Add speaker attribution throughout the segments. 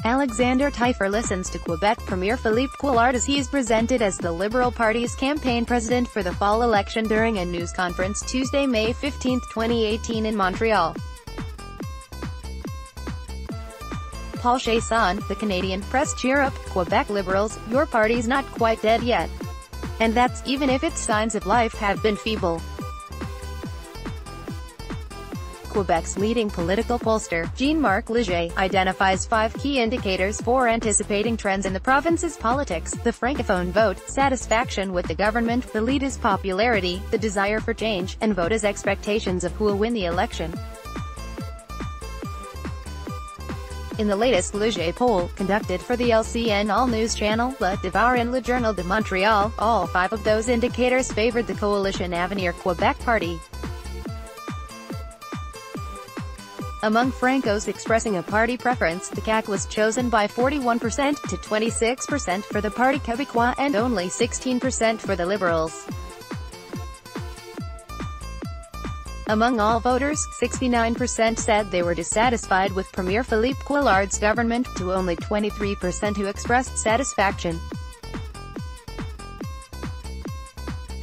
Speaker 1: Alexandre Taillefer listens to Quebec Premier Philippe Couillard as he is presented as the Liberal Party's campaign president for the fall election during a news conference Tuesday, May 15, 2018 in Montreal. Paul Chiasson, the Canadian press: cheer up, Quebec Liberals, your party's not quite dead yet. And that's even if its signs of life have been feeble. Quebec's leading political pollster, Jean-Marc Léger, identifies 5 key indicators for anticipating trends in the province's politics: the francophone vote, satisfaction with the government, the leader's popularity, the desire for change, and voters' expectations of who will win the election. In the latest Léger poll, conducted for the LCN All News channel, Le Devoir and Le Journal de Montréal, all 5 of those indicators favored the coalition Avenir Quebec party. Among Francos expressing a party preference, the CAQ was chosen by 41% to 26% for the Parti Québécois and only 16% for the Liberals. Among all voters, 69% said they were dissatisfied with Premier Philippe Couillard's government, to only 23% who expressed satisfaction.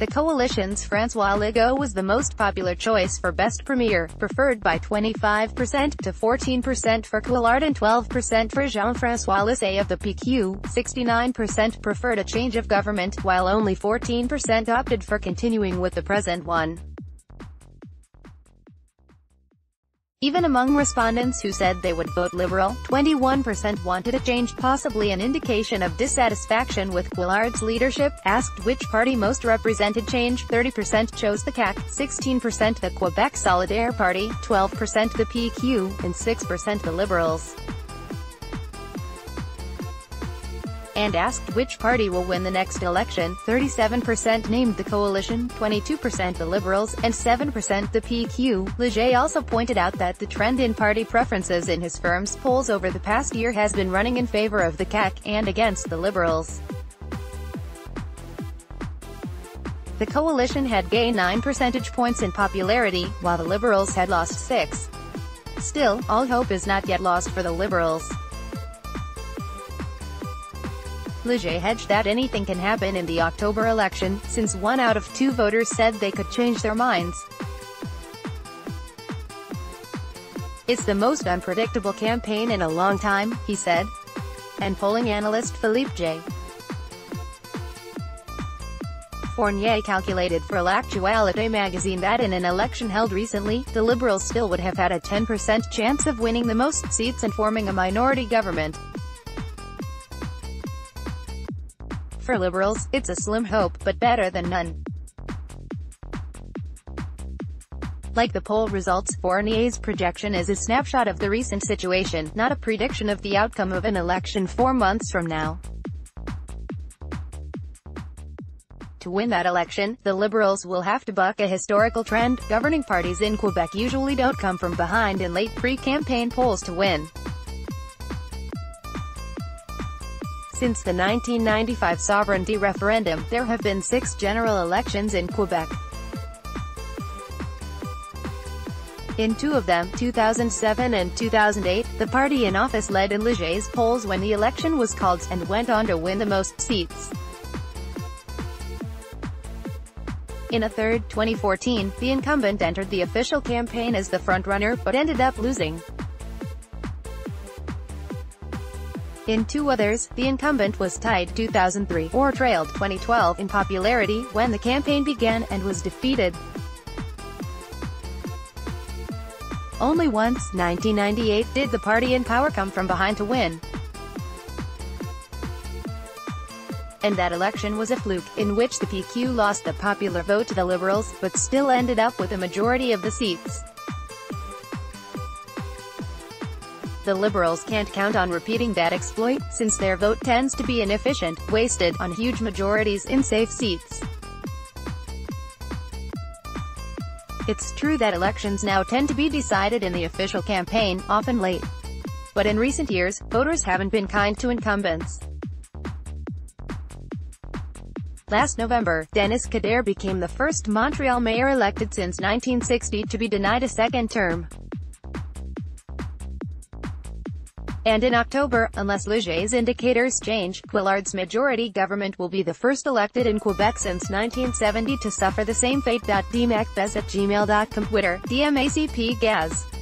Speaker 1: The coalition's François Legault was the most popular choice for best premier, preferred by 25% to 14% for Couillard and 12% for Jean-François Léger of the PQ. 69% preferred a change of government, while only 14% opted for continuing with the present one. Even among respondents who said they would vote Liberal, 21% wanted a change, possibly an indication of dissatisfaction with Couillard's leadership. Asked which party most represented change, 30% chose the CAQ, 16% the Quebec Solidaire Party, 12% the PQ, and 6% the Liberals. And asked which party will win the next election, 37% named the coalition, 22% the Liberals, and 7% the PQ. Léger also pointed out that the trend in party preferences in his firm's polls over the past year has been running in favor of the CAQ, and against the Liberals. The coalition had gained 9 percentage points in popularity, while the Liberals had lost 6. Still, all hope is not yet lost for the Liberals. Léger hedged that anything can happen in the October election, since 1 out of 2 voters said they could change their minds. It's the most unpredictable campaign in a long time, he said. And polling analyst Philippe J. Fournier calculated for L'Actualité magazine that in an election held recently, the Liberals still would have had a 10% chance of winning the most seats and forming a minority government. For Liberals, it's a slim hope, but better than none. Like the poll results, Fournier's projection is a snapshot of the recent situation, not a prediction of the outcome of an election 4 months from now. To win that election, the Liberals will have to buck a historical trend. Governing parties in Quebec usually don't come from behind in late pre-campaign polls to win. Since the 1995 sovereignty referendum, there have been 6 general elections in Quebec. In 2 of them, 2007 and 2008, the party in office led in Léger's polls when the election was called, and went on to win the most seats. In a third, 2014, the incumbent entered the official campaign as the frontrunner, but ended up losing. In 2 others, the incumbent was tied 2003, or trailed 2012 in popularity, when the campaign began, and was defeated. Only once, 1998, did the party in power come from behind to win. And that election was a fluke, in which the PQ lost the popular vote to the Liberals, but still ended up with a majority of the seats. The Liberals can't count on repeating that exploit, since their vote tends to be inefficient, wasted, on huge majorities in safe seats. It's true that elections now tend to be decided in the official campaign, often late. But in recent years, voters haven't been kind to incumbents. Last November, Denis Coderre became the first Montreal mayor elected since 1960 to be denied a second term. And in October, unless Léger's indicators change, Couillard's majority government will be the first elected in Quebec since 1970 to suffer the same fate. Dmacbez@gmail.com. Twitter, DMACP Gaz.